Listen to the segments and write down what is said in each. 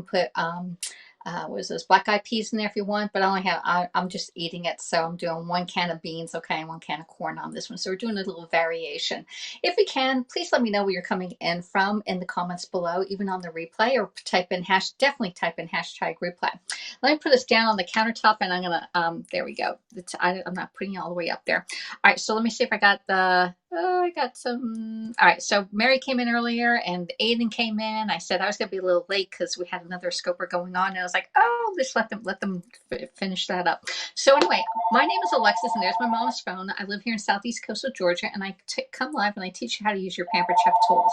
put what is this, black eyed peas in there if you want, but I only have, I'm just eating it, so I'm doing 1 can of beans, okay, and 1 can of corn on this one. So we're doing a little variation. If you can, please let me know where you're coming in from in the comments below, even on the replay, or definitely type in hashtag replay. Let me put this down on the countertop, and I'm gonna, there we go. I'm not putting it all the way up there. All right, so let me see if I got the, I got some. All right, so Mary came in earlier and Aiden came in. I said I was going to be a little late because we had another scoper going on. And I was like, oh, just let them finish that up. So anyway, my name is Alexis, and there's my mom's phone. I live here in southeast coastal Georgia, and I come live and I teach you how to use your Pampered Chef tools.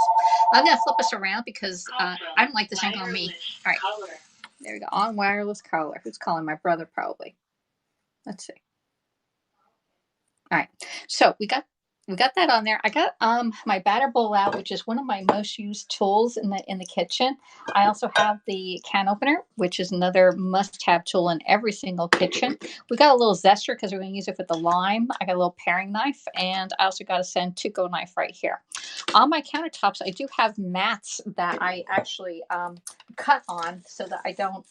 I'm going to flip us around because I don't like this angle on me. All right, there we go. On wireless color. Who's calling? My brother, probably. Let's see. All right, so we got that on there. I got my batter bowl out, which is one of my most used tools in the kitchen. I also have the can opener, which is another must-have tool in every single kitchen. We got a little zester because we're going to use it with the lime. I got a little paring knife, and I also got a Santoku knife right here. On my countertops, I do have mats that I actually cut on so that I don't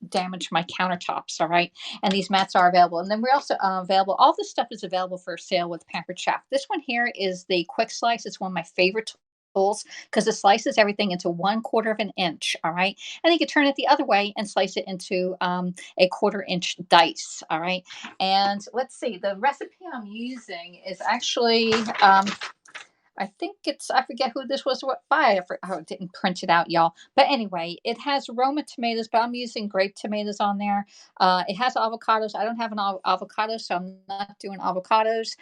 damage my countertops. All right, and these mats are available, and then we're also available, all this stuff is available for sale with Pampered Chef. This one here is the quick slice. It's one of my favorite tools because it slices everything into 1/4 of an inch. All right, and you can turn it the other way and slice it into a 1/4 inch dice. All right, and let's see, the recipe I'm using is actually I think it's, I forget who this was by. I didn't print it out, y'all. But anyway, it has Roma tomatoes, but I'm using grape tomatoes on there. It has avocados. I don't have an avocado, so I'm not doing avocados.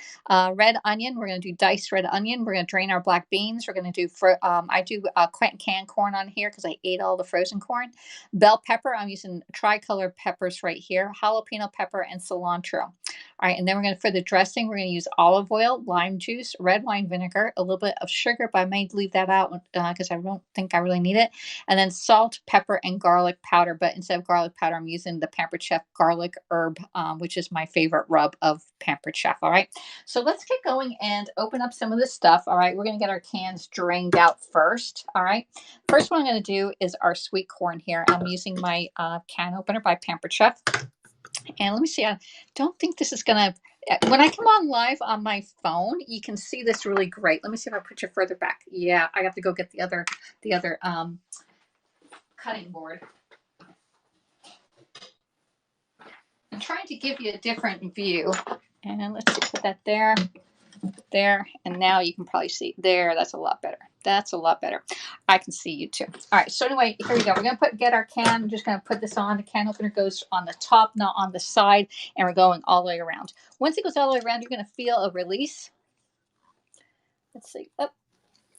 Red onion. We're going to do diced red onion. We're going to drain our black beans. We're going to do, I do canned corn on here because I ate all the frozen corn. Bell pepper. I'm using tricolor peppers right here. Jalapeno pepper and cilantro. All right, and then we're going to, for the dressing, we're going to use olive oil, lime juice, red wine vinegar, a little bit of sugar, but I may leave that out because I don't think I really need it. And then salt, pepper, and garlic powder. But instead of garlic powder, I'm using the Pampered Chef garlic herb, which is my favorite rub of Pampered Chef. All right, so let's get going and open up some of this stuff. All right, we're going to get our cans drained out first. All right, first one I'm going to do is our sweet corn here. I'm using my can opener by Pampered Chef. And let me see, I don't think this is going to, when I come on live on my phone, you can see this really great. Let me see if I put you further back. Yeah, I have to go get the other cutting board. I'm trying to give you a different view. And let's see, put that there, and now you can probably see there. That's a lot better. That's a lot better. I can see you too. All right, so anyway, here we go. We're going to get our can. I'm just going to put this on. The can opener goes on the top, not on the side, and we're going all the way around. Once it goes all the way around, you're going to feel a release. Let's see. Oh,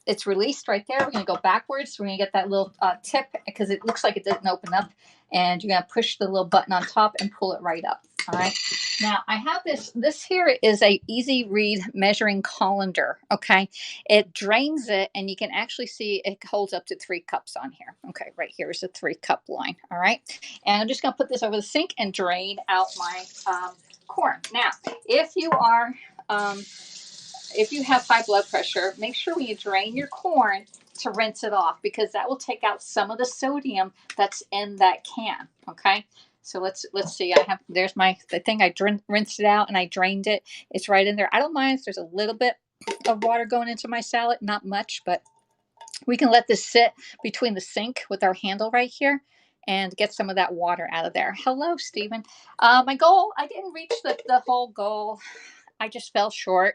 it's released right there. We're going to go backwards. We're going to get that little tip because it looks like it didn't open up, and you're going to push the little button on top and pull it right up. All right. Now I have this here is a easy read measuring colander. Okay. It drains it, and you can actually see it holds up to 3 cups on here. Okay. Right here is a 3-cup line. All right. And I'm just going to put this over the sink and drain out my corn. Now, if you have high blood pressure, make sure when you drain your corn to rinse it off, because that will take out some of the sodium that's in that can. Okay. So let's see. There's the thing. I rinsed it out and I drained it. It's right in there. I don't mind if there's a little bit of water going into my salad, not much, but we can let this sit between the sink with our handle right here and get some of that water out of there. Hello, Stephen. My goal, I didn't reach the whole goal. I just fell short,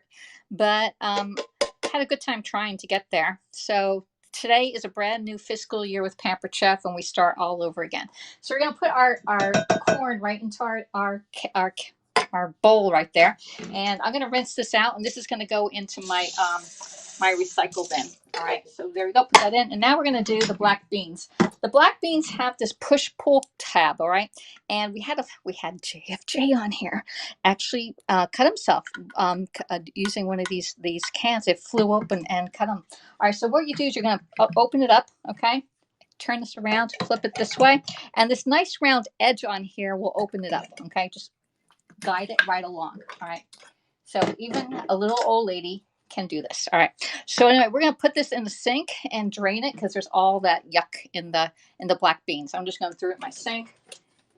but had a good time trying to get there. So today is a brand new fiscal year with Pampered Chef, and we start all over again. So we're going to put our corn right into our bowl right there, and I'm going to rinse this out, and this is going to go into my my recycle bin. All right, so there we go. Put that in, and now we're going to do the black beans. The black beans have this push-pull tab. All right, and we had JFJ on here actually cut himself using one of these cans. It flew open and cut him. All right, so what you do is you're going to open it up. Okay, turn this around, flip it this way, and this nice round edge on here will open it up. Okay, just guide it right along. All right, so even a little old lady can do this. All right. So anyway, we're gonna put this in the sink and drain it because there's all that yuck in the black beans. I'm just gonna throw it in my sink,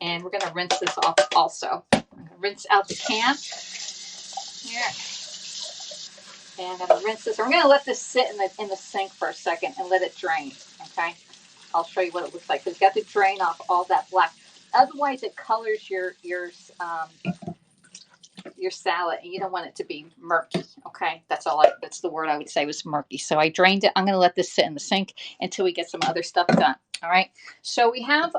and we're gonna rinse this off also. I'm gonna rinse out the can here, and I'm gonna rinse this. We're gonna let this sit in the sink for a second and let it drain. Okay. I'll show you what it looks like. It's got to drain off all that black. Otherwise, it colors your salad, and you don't want it to be murky. Okay, that's the word I would say was murky. So I drained it. I'm going to let this sit in the sink until we get some other stuff done. All right. So we have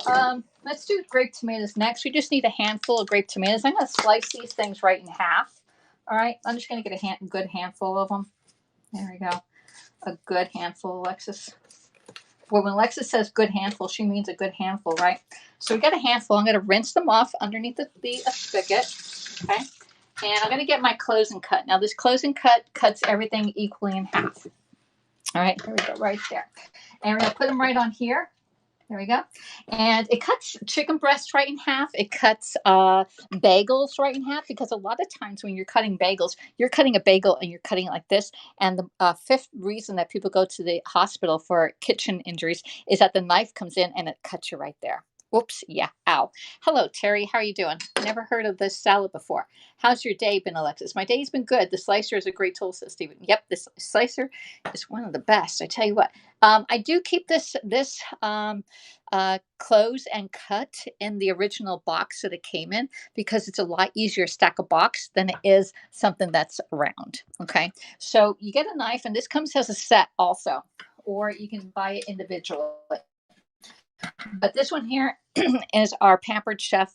let's do grape tomatoes next. We just need a handful of grape tomatoes. I'm going to slice these things right in half. All right. I'm just going to get a good handful of them. There we go. A good handful, Alexis. Well, when Alexis says good handful, she means a good handful, right? So we got a handful. I'm going to rinse them off underneath the spigot. Okay. And I'm going to get my closing cut. Now, this closing cut cuts everything equally in half. All right, there we go, right there. And we're going to put them right on here. There we go. And it cuts chicken breasts right in half. It cuts bagels right in half, because a lot of times when you're cutting bagels, you're cutting a bagel and you're cutting it like this. And the fifth reason that people go to the hospital for kitchen injuries is that the knife comes in and it cuts you right there. Whoops. Yeah. Ow. Hello, Terry. How are you doing? Never heard of this salad before. How's your day been, Alexis? My day's been good. The slicer is a great tool, says Stephen. Yep. This slicer is one of the best. I tell you what. I do keep this close and cut in the original box that it came in, because it's a lot easier to stack a box than it is something that's round. Okay. So you get a knife, and this comes as a set also, or you can buy it individually. But this one here is our Pampered Chef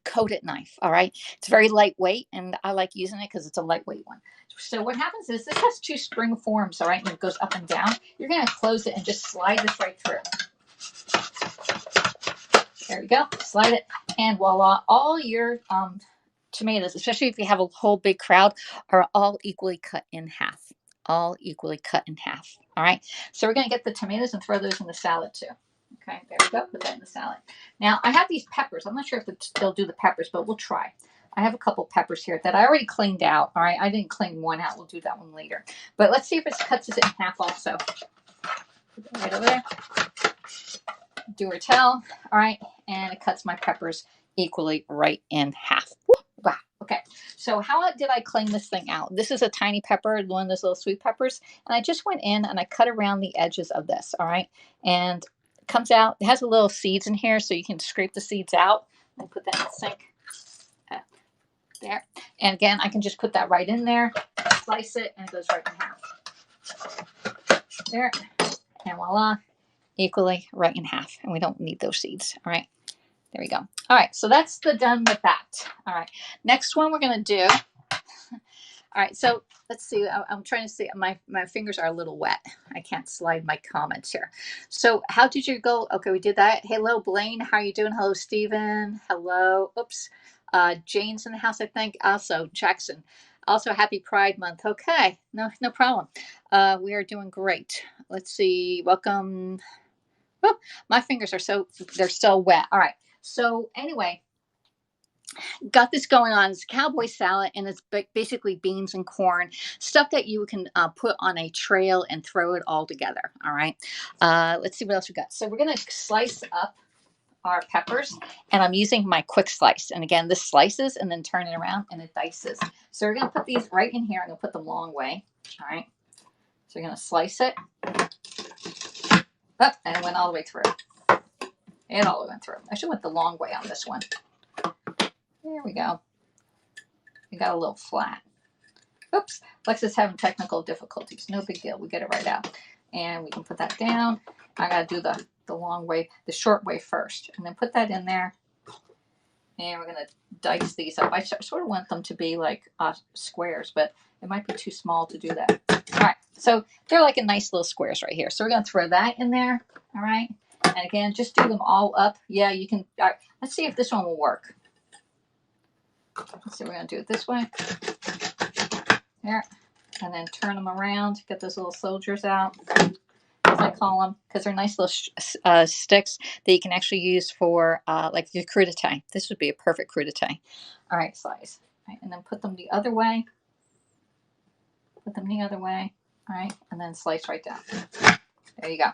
coated knife. All right. It's very lightweight, and I like using it because it's a lightweight one. So what happens is this has two spring forms. All right. And it goes up and down. You're going to close it and just slide this right through. There we go. Slide it. And voila. All your tomatoes, especially if you have a whole big crowd, are all equally cut in half. All equally cut in half. All right. So we're going to get the tomatoes and throw those in the salad too. Okay, there we go. Put that in the salad. Now, I have these peppers. I'm not sure if they'll do the peppers, but we'll try. I have a couple peppers here that I already cleaned out. All right, I didn't clean one out. We'll do that one later. But let's see if it cuts it in half also. Put that right over there. Do or tell. All right, and it cuts my peppers equally right in half. Wow. Okay, so how did I clean this thing out? This is a tiny pepper, one of those little sweet peppers. And I just went in and I cut around the edges of this. All right, and comes out. It has a little seeds in here, so you can scrape the seeds out and put that in the sink. There. And again, I can just put that right in there, slice it, and it goes right in half. There. And voila, equally right in half. And we don't need those seeds. All right. There we go. All right. So that's done with that. All right. Next one we're going to do. All right, so let's see. I'm trying to see. My fingers are a little wet. I can't slide my comments here. So how did you go? Okay, we did that. Hello, Blaine. How are you doing? Hello, Stephen. Hello. Oops. Jane's in the house, I think. Also, Jackson. Also, happy Pride Month. Okay, no problem. We are doing great. Let's see. Welcome. Oh, my fingers they're so wet. All right. So anyway, got this going on. It's a Cowboy salad, and it's basically beans and corn, stuff that you can put on a trail and throw it all together. All right. Let's see what else we got. So we're going to slice up our peppers, and I'm using my quick slice. And again, this slices and then turn it around and it dices. So we're going to put these right in here. I'm going to put them long way. All right. So we're going to slice it. Oh, and it went all the way through. It all went through. I should went the long way on this one. There we go. We got a little flat. Oops. Alexis having technical difficulties. No big deal. We get it right out. And we can put that down. I got to do the long way, the short way first. And then put that in there. And we're going to dice these up. I sort of want them to be like squares, but it might be too small to do that. All right. So they're like a nice little squares right here. So we're going to throw that in there. All right. And again, just do them all up. Yeah, you can. All right, let's see if this one will work. Let's see, we're going to do it this way. There. And then turn them around. Get those little soldiers out, as I call them, because they're nice little sticks that you can actually use for like your crudité. This would be a perfect crudité. All right, slice. All right, and then put them the other way. put them the other way, all right, and then slice right down. There you go.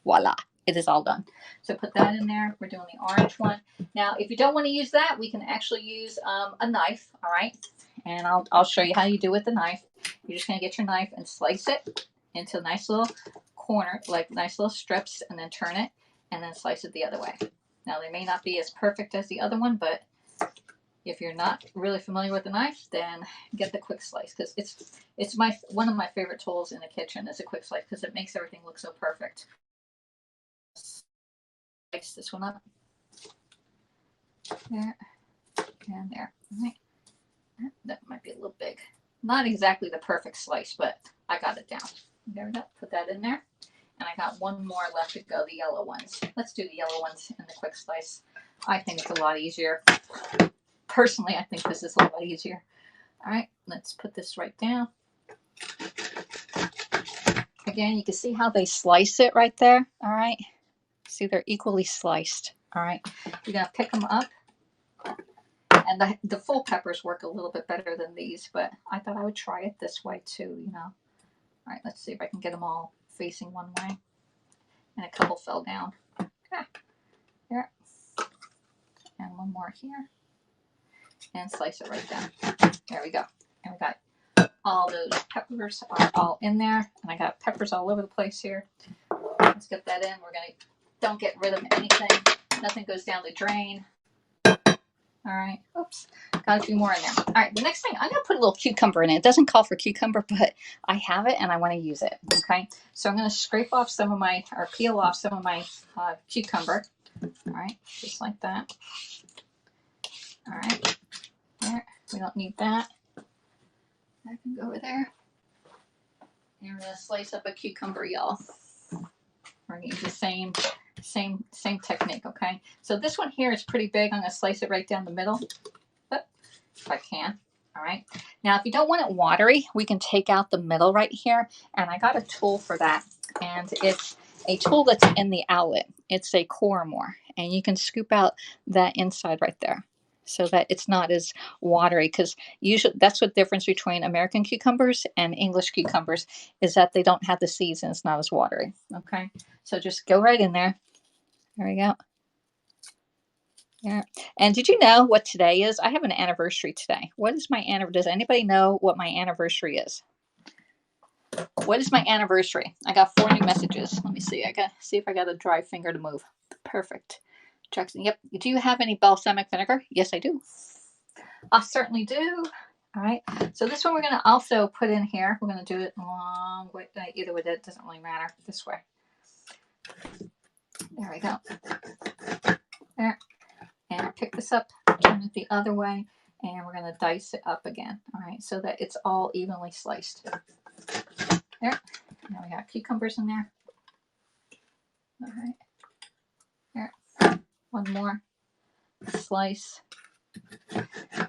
Voila. It is all done. So put that in there. We're doing the orange one. Now, if you don't want to use that, we can actually use a knife, all right? And I'll show you how you do with the knife. You're just going to get your knife and slice it into a nice little corner, like nice little strips, and then turn it, and then slice it the other way. Now, they may not be as perfect as the other one, but if you're not really familiar with the knife, then get the quick slice, because it's one of my favorite tools in the kitchen is a quick slice, because it makes everything look so perfect. Slice this one up. There and there. Right. That might be a little big. Not exactly the perfect slice, but I got it down. There we go. Put that in there. And I got one more left to go, the yellow ones. Let's do the yellow ones in the quick slice. I think it's a lot easier. Personally, I think this is a lot easier. All right, let's put this right down. Again, you can see how they slice it right there. All right. See, they're equally sliced. All right. You're going to pick them up. And the full peppers work a little bit better than these, but I thought I would try it this way too, you know. All right, let's see if I can get them all facing one way. And a couple fell down. Okay. There. And one more here. And slice it right down. There we go. And we got all those peppers are all in there. And I got peppers all over the place here. Let's get that in. We're going to, don't get rid of anything. Nothing goes down the drain. All right. Oops. Got a few more in there. All right. The next thing, I'm going to put a little cucumber in it. It doesn't call for cucumber, but I have it and I want to use it. Okay. So I'm going to scrape off some of my, or peel off some of my cucumber. All right. Just like that. All right. There. We don't need that. That can go over there. And we're going to slice up a cucumber, y'all. We're going to use the same technique, okay? So this one here is pretty big. I'm going to slice it right down the middle, if I can. All right. Now, if you don't want it watery, we can take out the middle right here, and I got a tool for that, and it's a tool that's in the outlet. It's a Cormor, and you can scoop out that inside right there so that it's not as watery, because usually that's the difference between American cucumbers and English cucumbers is that they don't have the seeds and it's not as watery, okay? So just go right in there. There we go. Yeah. And did you know what today is? I have an anniversary today. What is my anniversary? Does anybody know what my anniversary is? What is my anniversary? I got 4 new messages. Let me see. I got see if I got a dry finger to move. Perfect. Jackson. Yep. Do you have any balsamic vinegar? Yes, I do. I certainly do. All right. So this one we're going to also put in here. We're going to do it along with either way. It doesn't really matter. This way. There we go. There. And pick this up, turn it the other way, and we're going to dice it up again. All right, so that it's all evenly sliced. There. Now we got cucumbers in there. All right. There. One more slice.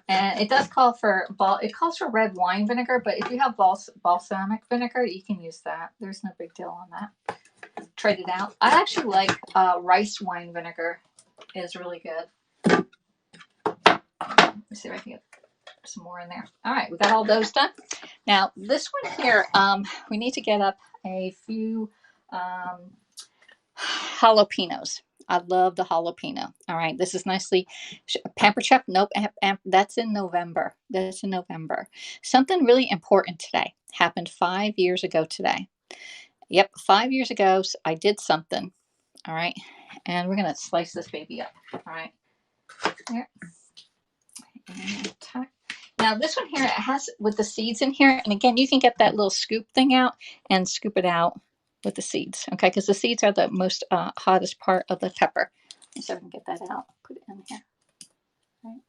And it does call for it calls for red wine vinegar, but if you have balsamic vinegar, you can use that. There's no big deal on that. Trade it out. I actually like rice wine vinegar. Is really good. Let's see if I can get some more in there. All right, we got all those done. Now this one here, we need to get up a few jalapenos. I love the jalapeno. All right, this is nicely Pampered Chef. Nope, that's in November. That's in November. Something really important today happened 5 years ago today. Yep, 5 years ago I did something. All right, and we're gonna slice this baby up. All right, there. And tuck. Now this one here, it has with the seeds in here, and again, you can get that little scoop thing out and scoop it out with the seeds, okay? Because the seeds are the most hottest part of the pepper. So I can get that out, put it in here. All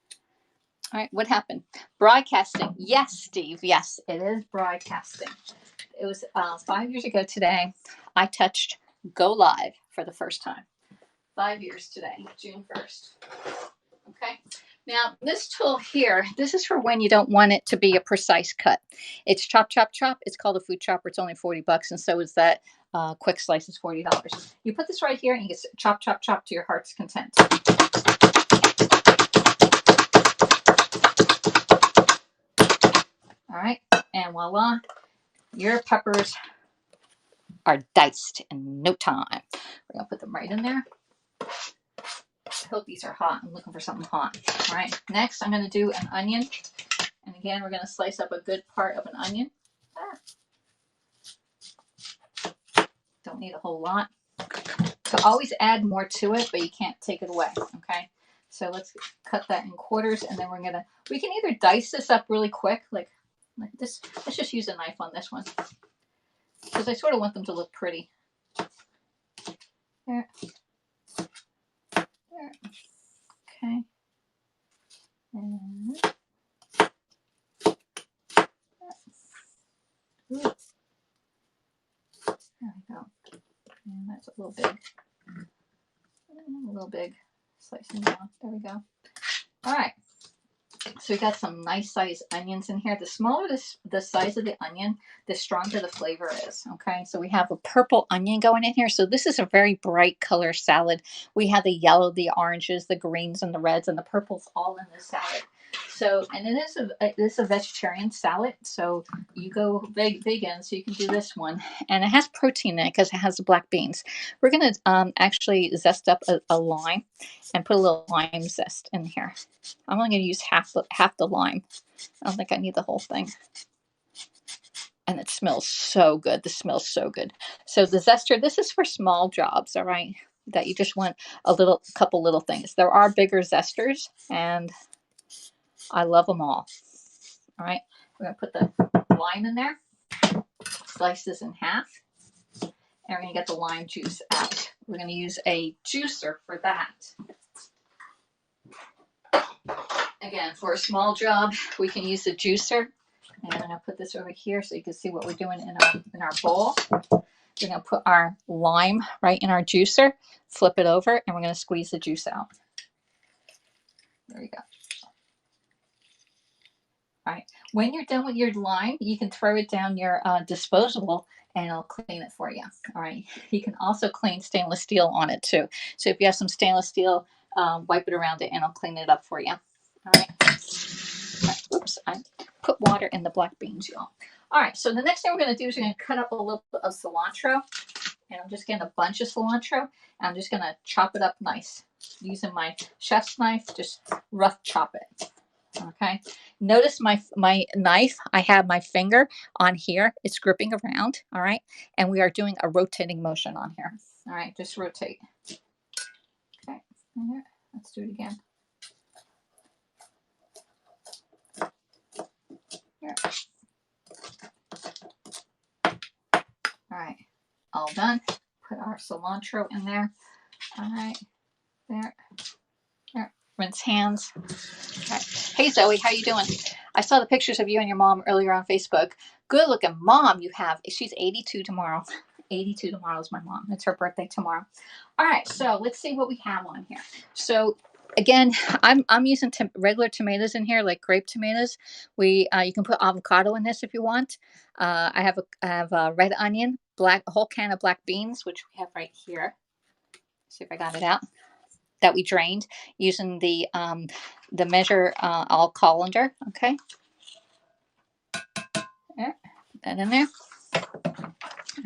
right, what happened? Broadcasting. Yes, Steve. Yes, it is broadcasting. It was 5 years ago today. I touched Go Live for the first time. 5 years today, June 1st. Okay. Now, this tool here, this is for when you don't want it to be a precise cut. It's chop, chop, chop. It's called a food chopper. It's only $40, and so is that quick slice is $40. You put this right here, and you get chop, chop, chop to your heart's content. All right, and voila, Your peppers are diced in no time. We're going to put them right in there. I hope these are hot. I'm looking for something hot. All right. Next, I'm going to do an onion. And again, we're going to slice up a good part of an onion. Don't need a whole lot. So always add more to it, but you can't take it away. Okay. So let's cut that in quarters, and then we can either dice this up really quick, like this. Let's just use a knife on this one, because I sort of want them to look pretty. There. There. Okay. And there we go. And that's a little big. A little big. Slicing down. There we go. All right. So we got some nice sized onions in here. The smaller the size of the onion, the stronger the flavor is. Okay, so we have a purple onion going in here. So this is a very bright color salad. We have the yellow, the oranges, the greens, and the reds, and the purples all in this salad. So, and it is a vegetarian salad. So you go vegan, so you can do this one, and it has protein in it because it has the black beans. We're gonna actually zest up a lime and put a little lime zest in here. I'm only going to use half the lime. I don't think I need the whole thing. And it smells so good. The smells so good. So the zester, this is for small jobs, all right? That you just want a couple little things. There are bigger zesters, and I love them all. All right, we're going to put the lime in there. Slice this in half. And we're going to get the lime juice out. We're going to use a juicer for that. Again, for a small job, we can use a juicer. And I'm going to put this over here so you can see what we're doing in our bowl. We're going to put our lime right in our juicer, flip it over, and we're going to squeeze the juice out. There you go. All right. When you're done with your lime, you can throw it down your disposable, and it'll clean it for you. All right. You can also clean stainless steel on it too. So if you have some stainless steel, wipe it around it, and it'll clean it up for you. All right. Oops, I put water in the black beans, y'all. All right, so the next thing we're going to do is we're going to cut up a little bit of cilantro. And I'm just getting a bunch of cilantro. And I'm just going to chop it up nice. Using my chef's knife, just rough chop it. Okay. Notice my knife, I have my finger on here. It's gripping around, all right? And we are doing a rotating motion on here. All right, just rotate. Okay, let's do it again. Here. All right, all done. Put our cilantro in there. All right, there. Rinse hands. Right. Hey Zoe, how you doing? I saw the pictures of you and your mom earlier on Facebook. Good looking mom you have. She's 82 tomorrow. 82 tomorrow is my mom. It's her birthday tomorrow. All right, so let's see what we have on here. So again, I'm using regular tomatoes in here, like grape tomatoes. You can put avocado in this if you want. I have a red onion, a whole can of black beans, which we have right here. See if I got it out. That we drained using the measure all colander. Okay, there, put that in there. All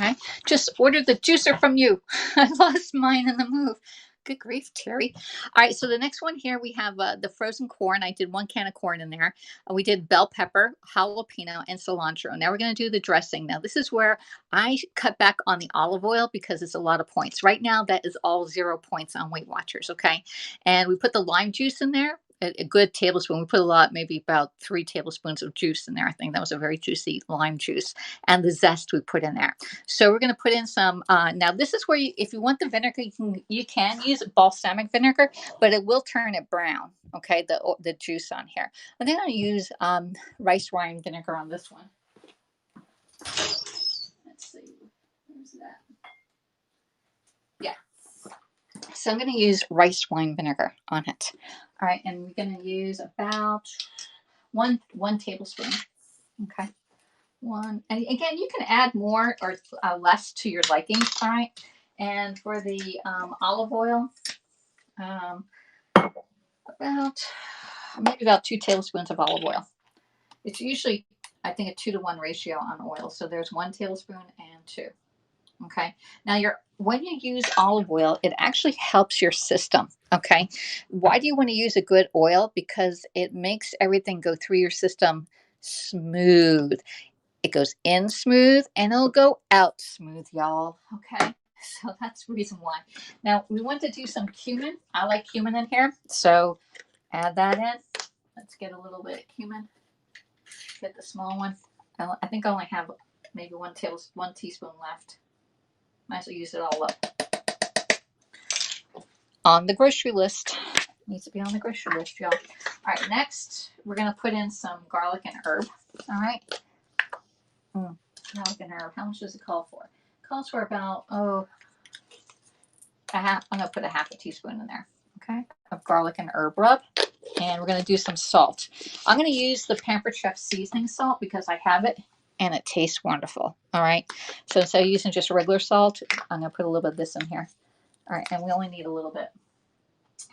right, just ordered the juicer from you. I lost mine in the move. Good grief, Terry. All right, so the next one here, we have the frozen corn. I did 1 can of corn in there. We did bell pepper, jalapeno, and cilantro. Now we're going to do the dressing. Now this is where I cut back on the olive oil because it's a lot of points. Right now, that is all 0 points on Weight Watchers, okay? And we put the lime juice in there. A good tablespoon. We put a lot, maybe about 3 tablespoons of juice in there. I think that was a very juicy lime juice. And the zest we put in there. So we're going to put in some, now this is where if you want the vinegar, you can use balsamic vinegar, but it will turn it brown, okay, the juice on here. I'm going to use rice wine vinegar on this one. Let's see, where's that? Yeah. So I'm going to use rice wine vinegar on it. All right, and we're going to use about one tablespoon, okay. 1, and again, you can add more or less to your liking. All right, and for the olive oil, maybe about 2 tablespoons of olive oil. It's usually I think a 2-to-1 ratio on oil. So there's 1 tablespoon and 2. Okay. Now when you use olive oil, it actually helps your system. Okay. Why do you want to use a good oil? Because it makes everything go through your system smooth. It goes in smooth and it'll go out smooth, y'all. Okay. So that's the reason why. Now we want to do some cumin. I like cumin in here. So add that in. Let's get a little bit of cumin. Get the small one. I think I only have maybe 1 teaspoon left. Might as well use it all up. On the grocery list. Needs to be on the grocery list, y'all. All right, next we're going to put in some garlic and herb. All right. Garlic and herb. How much does it call for? It calls for about, I'm going to put a half a teaspoon in there. Okay. Of garlic and herb rub. And we're going to do some salt. I'm going to use the Pampered Chef seasoning salt because I have it and it tastes wonderful. All right. So instead of using just regular salt, I'm going to put a little bit of this in here. All right. And we only need a little bit.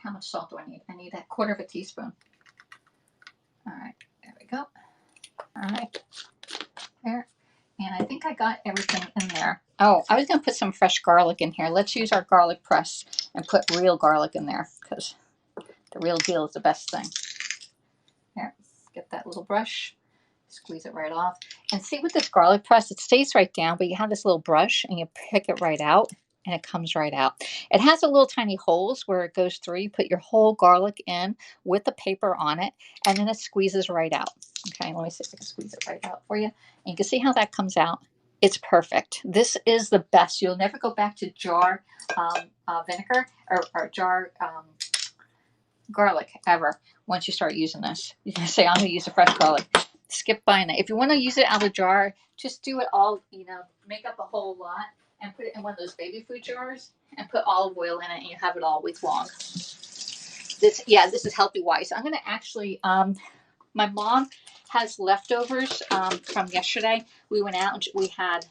How much salt do I need? I need a 1/4 teaspoon. All right. There we go. All right. There. And I think I got everything in there. Oh, I was going to put some fresh garlic in here. Let's use our garlic press and put real garlic in there because the real deal is the best thing. Here, get that little brush, squeeze it right off. And see with this garlic press, it stays right down, but you have this little brush and you pick it right out and it comes right out. It has a little tiny holes where it goes through. You put your whole garlic in with the paper on it and then it squeezes right out. Okay, let me see if I can squeeze it right out for you. And you can see how that comes out. It's perfect. This is the best. You'll never go back to jar vinegar or jar garlic ever once you start using this. You can say, I'm going to use the fresh garlic. Skip buying it. If you want to use it out of the jar, just do it all, make up a whole lot and put it in one of those baby food jars and put olive oil in it and you have it all week long. This is healthy wise. I'm going to actually, my mom has leftovers from yesterday. We went out and we had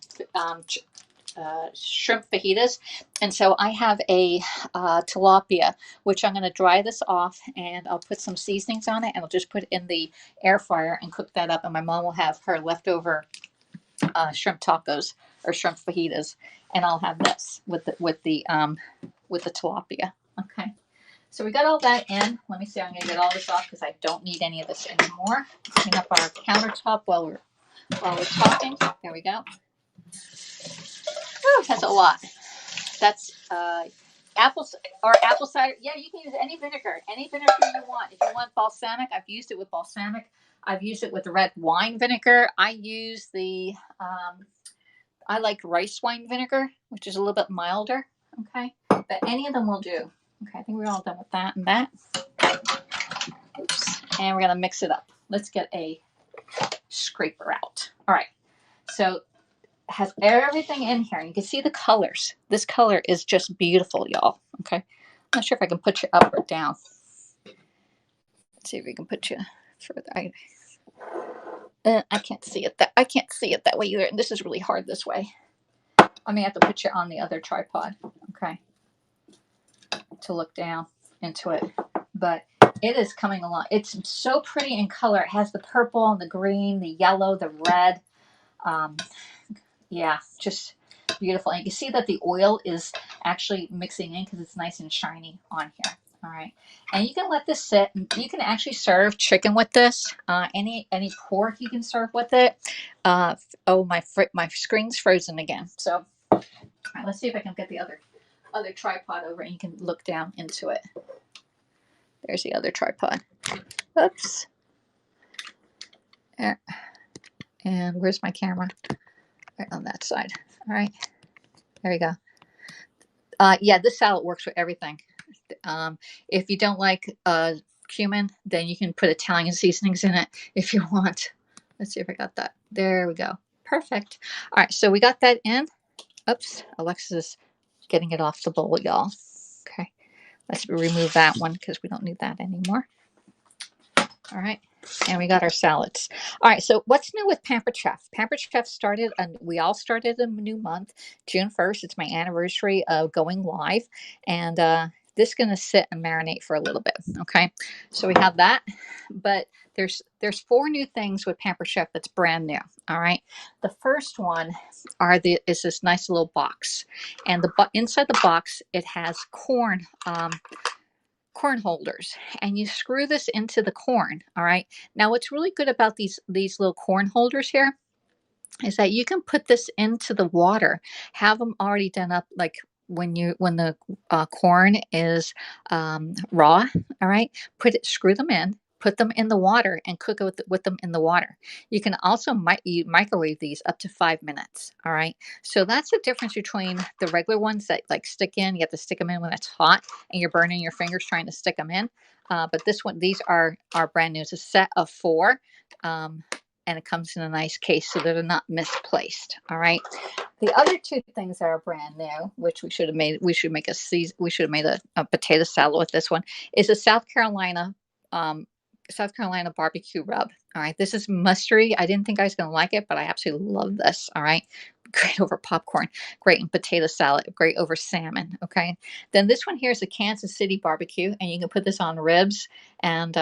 shrimp fajitas, and so I have a tilapia, which I'm going to dry this off and I'll put some seasonings on it and I'll just put it in the air fryer and cook that up, and my mom will have her leftover shrimp tacos or shrimp fajitas, and I'll have this with the tilapia. Okay, so we got all that in. Let me see, I'm going to get all this off because I don't need any of this anymore. Clean up our countertop while we're talking. There we go. Oh, that's a lot. That's apple cider. Yeah, you can use any vinegar you want. If you want balsamic, I've used it with balsamic. I've used it with red wine vinegar. I use I like rice wine vinegar, which is a little bit milder. Okay, but any of them will do. Okay, I think we're all done with that and that. Oops. And we're gonna mix it up. Let's get a scraper out. All right, so has everything in here. You can see the colors. This color is just beautiful, y'all. Okay. I'm not sure if I can put you up or down. Let's see if we can put you further. I can't see it that way either. And this is really hard this way. I may have to put you on the other tripod. Okay. To look down into it. But it is coming along. It's so pretty in color. It has the purple and the green, the yellow, the red. Yeah, just beautiful. And you can see that the oil is actually mixing in because it's nice and shiny on here. All right. And you can let this sit. You can actually serve chicken with this. Any pork you can serve with it. My screen's frozen again. So all right, let's see if I can get the other tripod over and you can look down into it. There's the other tripod. Oops. There. And where's my camera? Right on that side. All right. There we go. Yeah, this salad works with everything. If you don't like cumin, then you can put Italian seasonings in it if you want. Let's see if I got that. There we go. Perfect. All right, so we got that in. Oops, Alexis is getting it off the bowl, y'all. Okay, let's remove that one because we don't need that anymore. All right, and we got our salads. All right, so what's new with Pampered Chef? Pampered Chef started, and we all started a new month, June 1st. It's my anniversary of going live, and This is going to sit and marinate for a little bit. Okay, so we have that, but there's 4 new things with Pampered Chef that's brand new. All right, the first one is this nice little box, and inside the box it has corn holders, and you screw this into the corn. All right, now what's really good about these little corn holders here is that you can put this into the water, have them already done up, like when the corn is raw. All right, screw them in, put them in the water, and cook it with them in the water. You can also microwave these up to 5 minutes. All right, so that's the difference between the regular ones that like stick in. You have to stick them in when it's hot and you're burning your fingers trying to stick them in. But these are brand new. It's a set of 4. And it comes in a nice case so that they're not misplaced. All right. The other 2 things that are brand new, which we should have made a potato salad with this one, is a South Carolina barbecue rub. All right. This is mustardy. I didn't think I was going to like it, but I absolutely love this. All right. Great over popcorn, great in potato salad, great over salmon. Okay. Then this one here is a Kansas City barbecue, and you can put this on ribs. And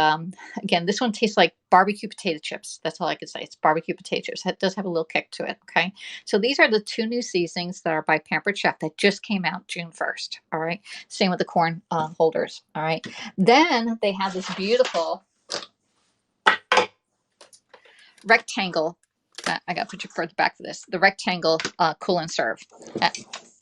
again, this one tastes like barbecue potato chips. That's all I can say. It's barbecue potato chips. It does have a little kick to it. Okay. So these are the 2 new seasonings that are by Pampered Chef that just came out June 1st. All right. Same with the corn holders. All right. Then they have this beautiful rectangle. I got to put you further back for this. The rectangle cool and serve.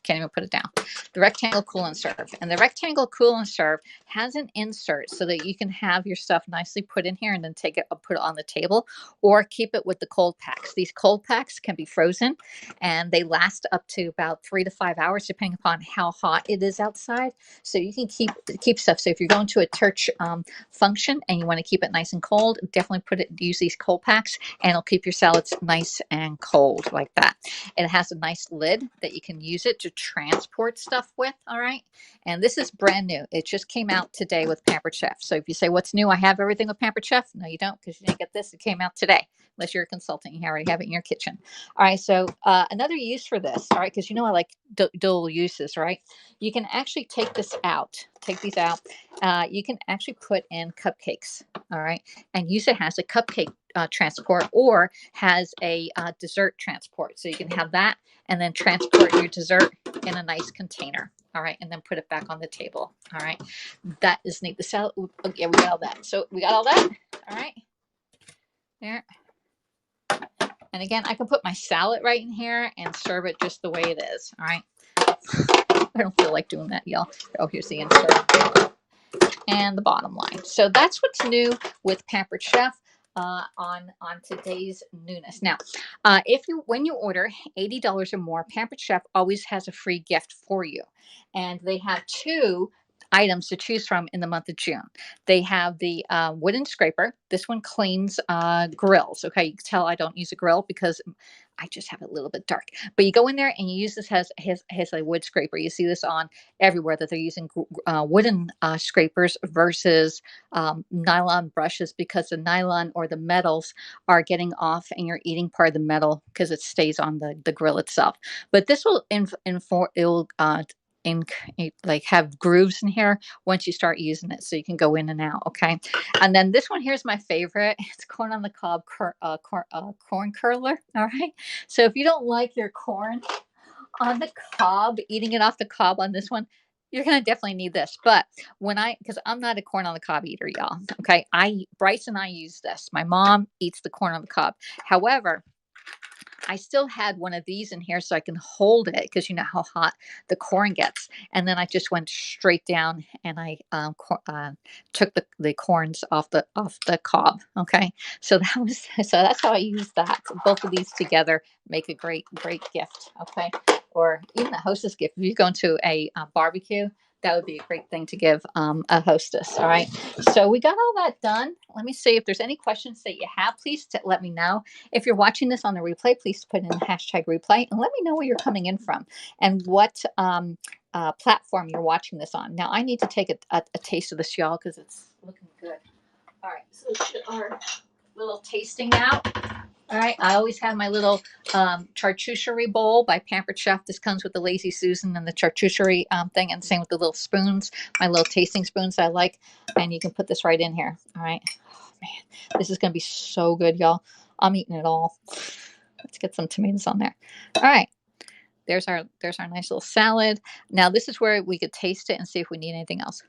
Can't even put it down. The rectangle cool and serve. And the rectangle cool and serve has an insert so that you can have your stuff nicely put in here and then take it and put it on the table, or keep it with the cold packs. These cold packs can be frozen and they last up to about 3 to 5 hours depending upon how hot it is outside. So you can keep stuff. So if you're going to a church function and you want to keep it nice and cold, definitely use these cold packs, and it'll keep your salads nice and cold like that. It has a nice lid that you can use it to transport stuff with. All right, and this is brand new. It just came out today with Pampered Chef. So if you say what's new, I have everything with Pampered Chef. No, you don't, because you didn't get this. It came out today. Unless you're a consultant, you already have it in your kitchen. All right, so another use for this, all right, because I like dual uses, right? You can actually take these out. You can actually put in cupcakes, all right, and use it as a cupcake transport, or has a dessert transport. So you can have that and then transport your dessert in a nice container. All right, and then put it back on the table. All right, that is neat. The salad, yeah, we got all that. So we got all that. All right, there. And again, I can put my salad right in here and serve it just the way it is. All right. I don't feel like doing that, y'all. Oh, here's the insert and the bottom line. So that's what's new with Pampered Chef on today's newness. Now, when you order $80 or more, Pampered Chef always has a free gift for you, and they have 2 items to choose from in the month of June. They have the wooden scraper. This one cleans grills. Okay, you can tell I don't use a grill because I just have it a little bit dark. But you go in there and you use this as a wood scraper. You see this on everywhere, that they're using wooden scrapers versus nylon brushes, because the nylon or the metals are getting off and you're eating part of the metal because it stays on the grill itself. But this will like have grooves in here once you start using it, so you can go in and out. Okay, and then this one here's my favorite. It's corn on the cob corn curler. All right, so if you don't like your corn on the cob, eating it off the cob on this one, you're gonna definitely need this. But because I'm not a corn on the cob eater, y'all. Okay, Bryce and I use this. My mom eats the corn on the cob. However, I still had one of these in here so I can hold it, because you know how hot the corn gets. And then I just went straight down and I took the corns off the cob. Okay, so that's how I use that. Both of these together make a great gift. Okay, or even a hostess gift. If you're going to a barbecue, that would be a great thing to give a hostess. All right. So we got all that done. Let me see if there's any questions that you have. Please let me know. If you're watching this on the replay, please put in the #replay and let me know where you're coming in from and what platform you're watching this on. Now, I need to take a taste of this, y'all, because it's looking good. All right. So our little tasting now. All right, I always have my little charcuterie bowl by Pampered Chef. This comes with the Lazy Susan and the charcuterie thing, and same with the little spoons, my little tasting spoons I like. And you can put this right in here. All right, oh, man, this is gonna be so good, y'all. I'm eating it all. Let's get some tomatoes on there. All right, there's our nice little salad. Now this is where we could taste it and see if we need anything else.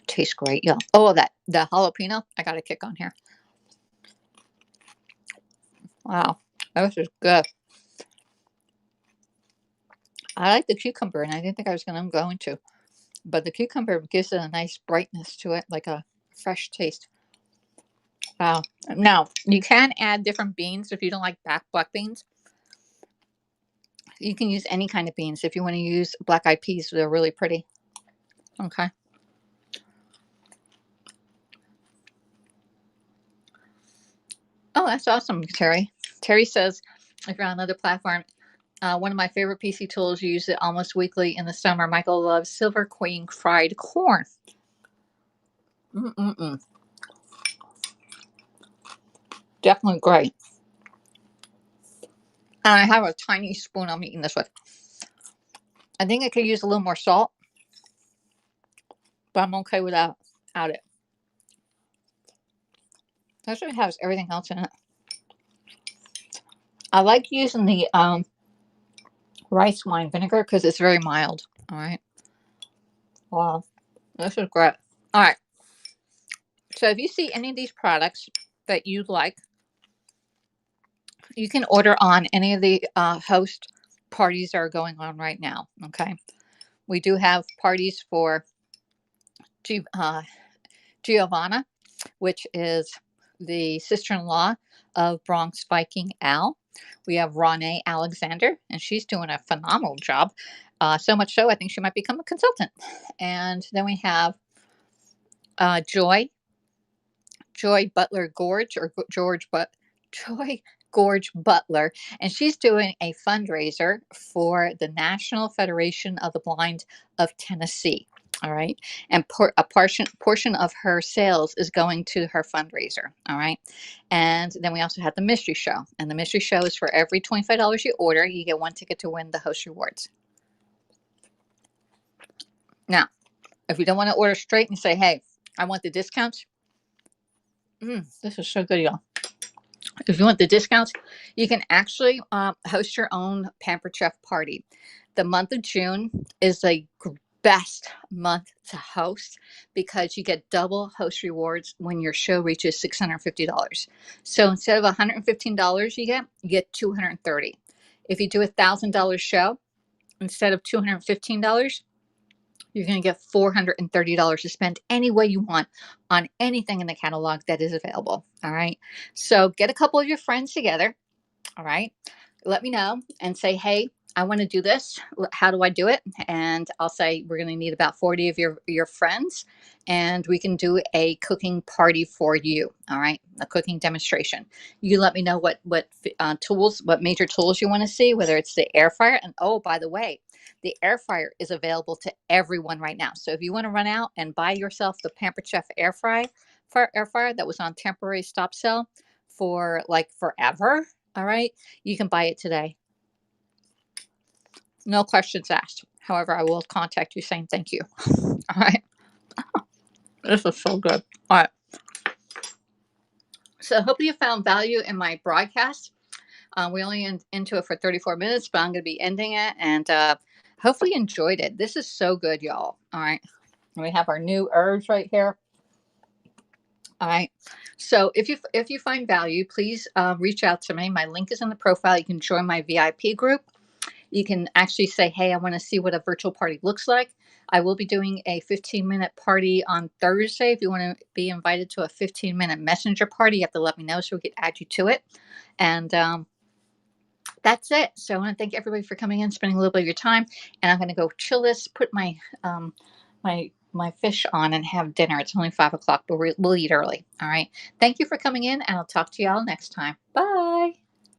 Tastes great, y'all. Oh, the jalapeno, I got a kick on here. Wow, this is good. I like the cucumber, and I didn't think I was going to, but the cucumber gives it a nice brightness to it, like a fresh taste. Wow. Now, you can add different beans if you don't like black beans. You can use any kind of beans. If you want to use black-eyed peas, they're really pretty. Okay. Oh, that's awesome, Terry. Terry says, if you're on another platform, one of my favorite PC tools, you use it almost weekly in the summer. Michael loves Silver Queen fried corn. Definitely great. And I have a tiny spoon I'm eating this with. I think I could use a little more salt, but I'm okay without it. This one has everything else in it. I like using the rice wine vinegar because it's very mild. All right. Wow. This is great. All right. So if you see any of these products that you like, you can order on any of the host parties that are going on right now. Okay. We do have parties for Giovanna, which is the sister-in-law of Bronx Viking Al. We have Ronnie Alexander, and she's doing a phenomenal job. So much so, I think she might become a consultant. And then we have Joy Butler Gorge, or Joy Gorge Butler, and she's doing a fundraiser for the National Federation of the Blind of Tennessee. All right. And a portion of her sales is going to her fundraiser. All right. And then we also have the mystery show. And the mystery show is for every $25 you order, you get one ticket to win the host rewards. Now, if you don't want to order straight and say, hey, I want the discounts. This is so good, y'all. If you want the discounts, you can actually host your own Pampered Chef party. The month of June is the best month to host because you get double host rewards when your show reaches $650. So instead of $115 you get $230. If you do $1,000 show, instead of $215, you're going to get $430 to spend any way you want on anything in the catalog that is available. All right. So get a couple of your friends together. All right. Let me know and say, hey, I want to do this. How do I do it? And I'll say, we're going to need about 40 of your friends, and we can do a cooking party for you. All right. A cooking demonstration. You let me know what major tools you want to see, whether it's the air fryer. And oh, by the way, the air fryer is available to everyone right now. So if you want to run out and buy yourself the Pampered Chef air fryer that was on temporary stop sale for like forever, all right, you can buy it today. No questions asked. However, I will contact you saying thank you. All right. This is so good. All right. So hopefully you found value in my broadcast. We only into it for 34 minutes, but I'm going to be ending it, and hopefully you enjoyed it. This is so good, y'all. All right. And we have our new herbs right here. All right. So if you find value, please reach out to me. My link is in the profile. You can join my VIP group. You can actually say, hey, I want to see what a virtual party looks like. I will be doing a 15-minute party on Thursday. If you want to be invited to a 15-minute messenger party, you have to let me know so we can add you to it. And that's it. So I want to thank everybody for coming in, spending a little bit of your time. And I'm going to go chill this, put my my fish on and have dinner. It's only 5 o'clock, but we'll eat early. All right. Thank you for coming in, and I'll talk to y'all next time. Bye.